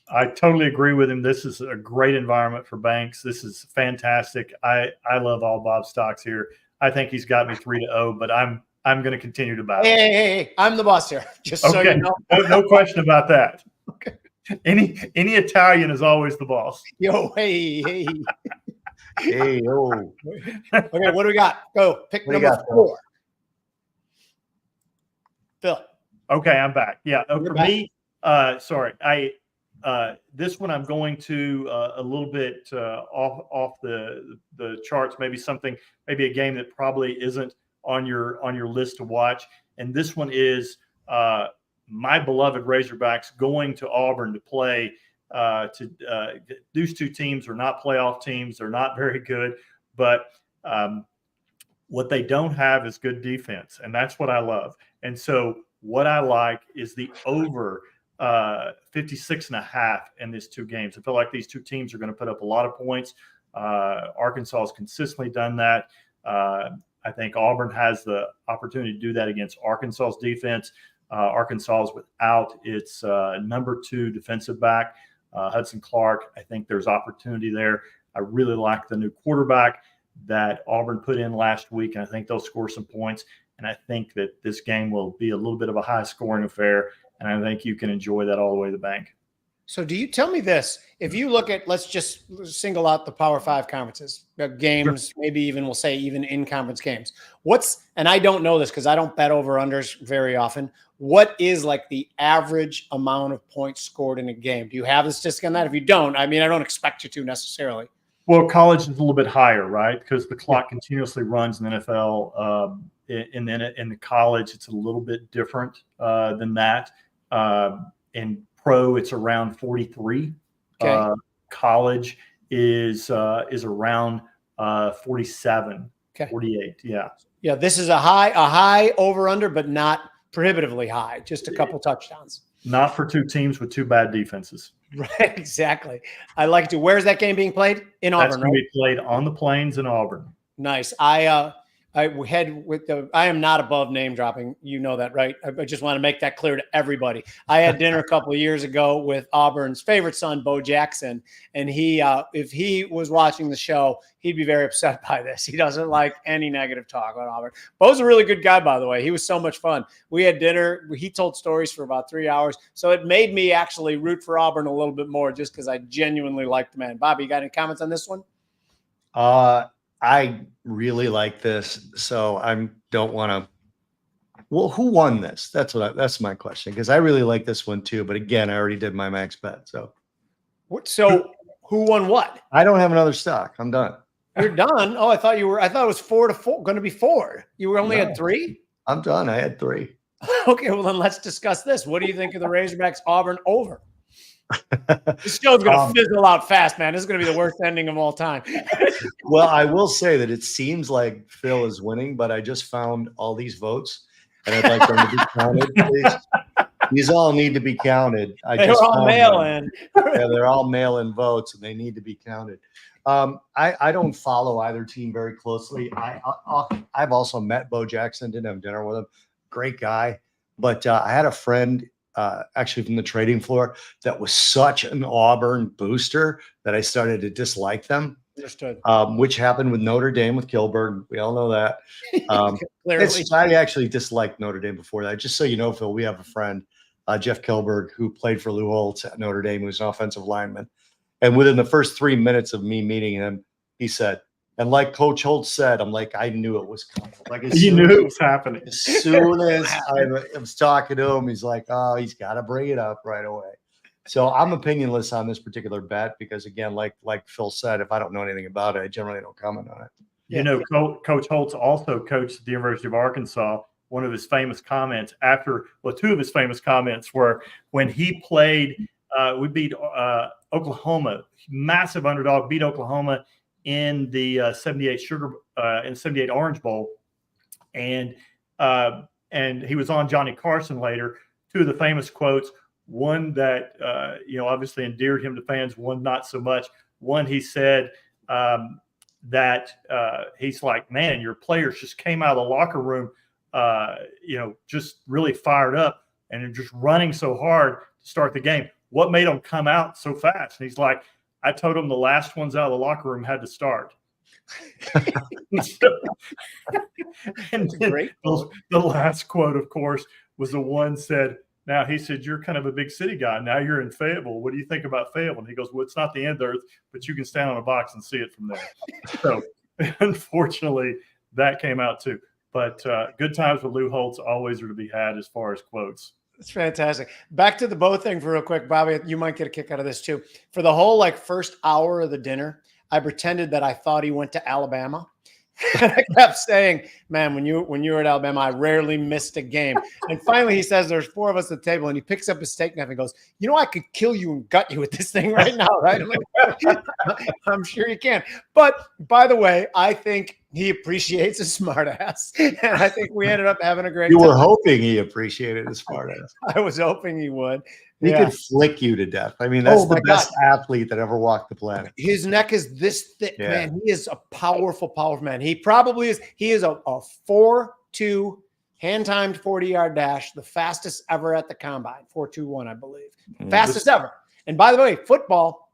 I totally agree with him. This is a great environment for banks. This is fantastic. I love all Bob's stocks here. I think he's got me 3-0, but I'm going to continue to battle.
Hey, I'm the boss here. Just so you know.
No question about that.
Okay.
Any Italian is always the boss.
Yo, hey.
Hey, oh.
Okay, what do we got? Go. Pick number 4. Phil.
Okay, I'm back. Yeah, for me, sorry, this one I'm going to a little bit off the charts. Maybe a game that probably isn't on your list to watch. And this one is my beloved Razorbacks going to Auburn to play. These two teams are not playoff teams. They're not very good, but what they don't have is good defense, and that's what I love. And so what I like is the over 56.5 in these two games. I feel like these two teams are going to put up a lot of points. Arkansas has consistently done that. I think Auburn has the opportunity to do that against Arkansas's defense. Arkansas is without its number 2 defensive back, Hudson Clark. I think there's opportunity there. I really like the new quarterback that Auburn put in last week, and I think they'll score some points. And I think that this game will be a little bit of a high-scoring affair, and I think you can enjoy that all the way to the bank.
So do you tell me this? If you look at, let's just single out the Power 5 conferences, games, maybe even we'll say even in-conference games. And I don't know this because I don't bet over-unders very often. What is like the average amount of points scored in a game? Do you have the statistic on that? If you don't, I don't expect you to necessarily.
Well, college is a little bit higher, right? Because the clock continuously runs in the NFL. In the college, it's a little bit different than that. In pro, it's around 43.
Okay.
College is around 47, 48. Yeah.
Yeah, this is a high over-under, but not prohibitively high, just a couple touchdowns.
Not for two teams with two bad defenses.
Right, exactly. I like to. Where's that game being played? In Auburn,
That's going to be played on the Plains in Auburn.
Nice. I am not above name dropping. You know that, right? I just want to make that clear to everybody. I had dinner a couple of years ago with Auburn's favorite son, Bo Jackson, and he, if he was watching the show, he'd be very upset by this. He doesn't like any negative talk about Auburn. Bo's a really good guy, by the way. He was so much fun. We had dinner. He told stories for about 3 hours, so it made me actually root for Auburn a little bit more, just because I genuinely liked the man. Bobby, you got any comments on this one?
I really like this, so I don't want to. Well, who won this? That's my question, because I really like this one too. But again, I already did my max bet. So who won what? I don't have another stock. I'm done.
You're done? Oh, I thought it was 4-4. Going to be 4. You were only at 3.
I'm done. I had 3.
Okay, well then let's discuss this. What do you think of the Razorbacks Auburn over? This show's going to fizzle out fast, man. This is going to be the worst ending of all time.
Well, I will say that it seems like Phil is winning, but I just found all these votes, and I'd like them to be counted, please. These all need to be counted.
They're all mail-in.
Yeah, they're all mail-in votes, and they need to be counted. I don't follow either team very closely. I've also met Bo Jackson, didn't have dinner with him. Great guy. But I had a friend actually from the trading floor that was such an Auburn booster that I started to dislike them.
Understood.
Which happened with Notre Dame with Kilberg. We all know that.
Clearly.
I actually disliked Notre Dame before that. Just so you know, Phil, we have a friend, Jeff Kilberg, who played for Lou Holtz at Notre Dame, who's an offensive lineman. And within the first 3 minutes of me meeting him, he said, and like Coach Holtz said, I'm like, I knew it was coming. Like,
you knew it was happening.
As soon as I was talking to him, he's like, oh, he's got to bring it up right away. So I'm opinionless on this particular bet because, again, like Phil said, if I don't know anything about it, I generally don't comment on it.
You know, Coach Holtz also coached at the University of Arkansas. One of his famous comments two of his famous comments were when he played, we beat Oklahoma, massive underdog, beat Oklahoma in the 78 Orange Bowl. and he was on Johnny Carson later. Two of the famous quotes, one that obviously endeared him to fans, one not so much. One, he said that he's like, man, your players just came out of the locker room just really fired up and just running so hard to start the game. What made them come out so fast? And he's like, I told them the last ones out of the locker room had to start. And
great
the last quote, of course, was the one said, now he said, you're kind of a big city guy. Now you're in Fayetteville. What do you think about Fayetteville? And he goes, well, it's not the end of the earth, but you can stand on a box and see it from there. So unfortunately, that came out too. But good times with Lou Holtz always are to be had as far as quotes.
It's fantastic. Back to the Bo thing for real quick, Bobby. You might get a kick out of this too. For the whole first hour of the dinner, I pretended that I thought he went to Alabama. And I kept saying, man, when you were at Alabama, I rarely missed a game. And finally he says, there's 4 of us at the table, and he picks up his steak knife and goes, I could kill you and gut you with this thing right now, right? I'm like, I'm sure you can. But by the way, I think he appreciates a smart ass. And I think we ended up having a great time.
You were hoping he appreciated a smart ass.
I was hoping he would.
He could flick you to death. I mean, that's the best athlete that ever walked the planet.
His neck is this thick, man. He is a powerful, powerful man. He probably is. He is a 4.2 hand-timed 40-yard dash, the fastest ever at the combine. 4.21, I believe. Fastest ever. And by the way, football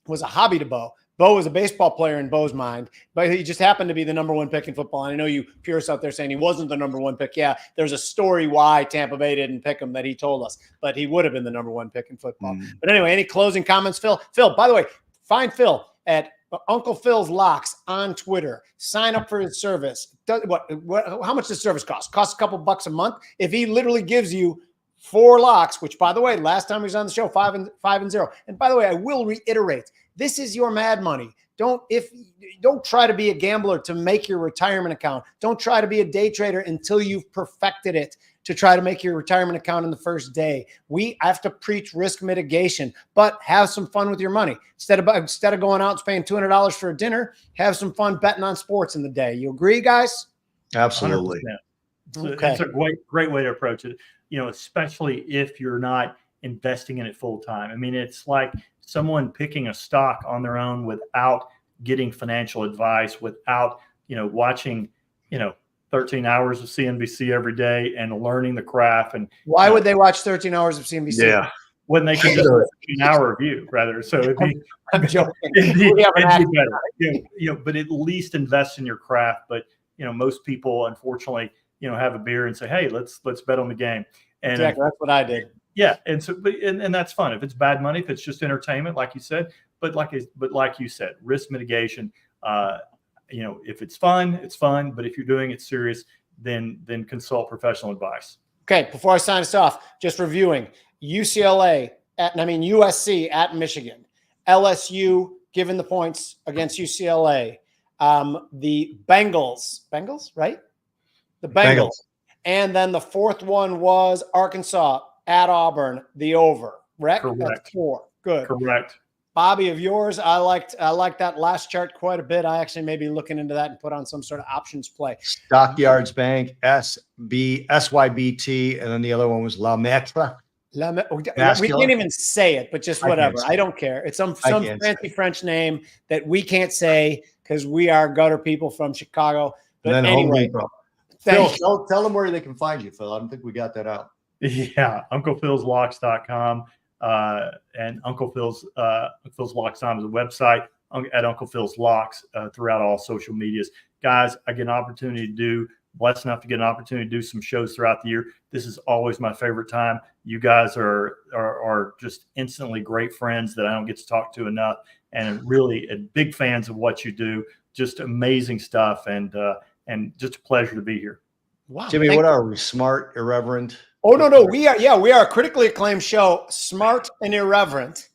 was a hobby to Bo. Bo was a baseball player in Bo's mind, but he just happened to be the number 1 pick in football. And I know you purists out there saying he wasn't the number 1 pick. Yeah, there's a story why Tampa Bay didn't pick him that he told us, but he would have been the number 1 pick in football. But anyway, any closing comments, Phil? Phil, by the way, find Phil at Uncle Phil's Locks on Twitter. Sign up for his service. How much does service cost? Costs a couple bucks a month. If he literally gives you 4 locks, which by the way, last time he was on the show, 5-0. And by the way, I will reiterate, this is your mad money. Don't try to be a gambler to make your retirement account. Don't try to be a day trader until you've perfected it to try to make your retirement account in the first day. We have to preach risk mitigation, but have some fun with your money. Instead of going out and paying $200 for a dinner, have some fun betting on sports in the day. You agree, guys?
Absolutely.
It's a great way to approach it. Especially if you're not investing in it full time. I mean, it's like someone picking a stock on their own without getting financial advice, without, watching, 13 hours of CNBC every day and learning the craft. And
why would they watch 13 hours of CNBC?
Yeah. When they can just do an hour review rather. So
I'm joking.
But at least invest in your craft. But, most people, unfortunately, have a beer and say, hey, let's bet on the game. And
exactly. That's what I did.
Yeah. And so, and that's fun. If it's bad money, if it's just entertainment, like you said, but like you said, risk mitigation, if it's fun, it's fun. But if you're doing it serious, then consult professional advice.
Okay. Before I sign us off, just reviewing USC at Michigan, LSU given the points against UCLA, the Bengals, right? The Bengals. And then the 4th one was Arkansas at Auburn, the over. Correct? That's 4. Good.
Correct.
Bobby, of yours, I liked that last chart quite a bit. I actually may be looking into that and put on some sort of options play.
Stockyards Bank, SYBT, and then the other one was La Metre.
We can't even say it, but just whatever. I don't care. It's some fancy French name that we can't say because we are gutter people from Chicago. But
and then
anyway,
Phil, tell them where they can find you, Phil. I don't think we got that out.
Yeah, UnclePhil'sLocks.com and Uncle Phil's Locks.com is a website at Uncle Phil's Locks throughout all social medias. Guys, I get an opportunity blessed enough to get an opportunity to do some shows throughout the year. This is always my favorite time. You guys are just instantly great friends that I don't get to talk to enough, and really big fans of what you do. Just amazing stuff, and just a pleasure to be here.
Wow,
Jimmy, what are we? Smart, irreverent?
Oh no, we are a critically acclaimed show, smart and irreverent.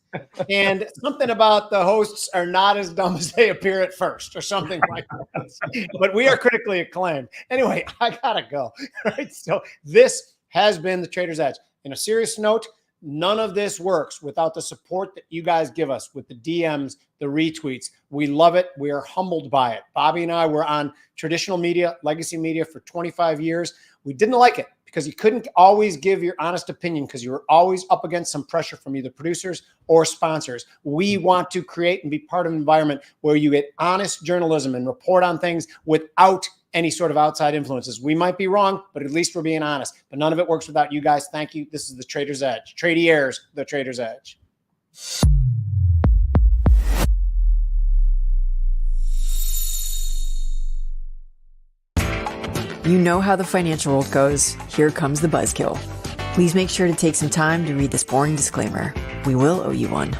And something about the hosts are not as dumb as they appear at first, or something like that. But we are critically acclaimed. Anyway, I gotta go. All right, so this has been the Trader's Edge. In a serious note, None of this works without the support that you guys give us with the DMs, the retweets. We love it. We are humbled by it. Bobby and I were on traditional media, legacy media for 25 years. We didn't like it because you couldn't always give your honest opinion because you were always up against some pressure from either producers or sponsors. We want to create and be part of an environment where you get honest journalism and report on things without any sort of outside influences. We might be wrong, but at least we're being honest. But none of it works without you guys. Thank you. This is the Trader's Edge. Tradiers, the Trader's Edge.
You know how the financial world goes. Here comes the buzzkill. Please make sure to take some time to read this boring disclaimer. We will owe you one.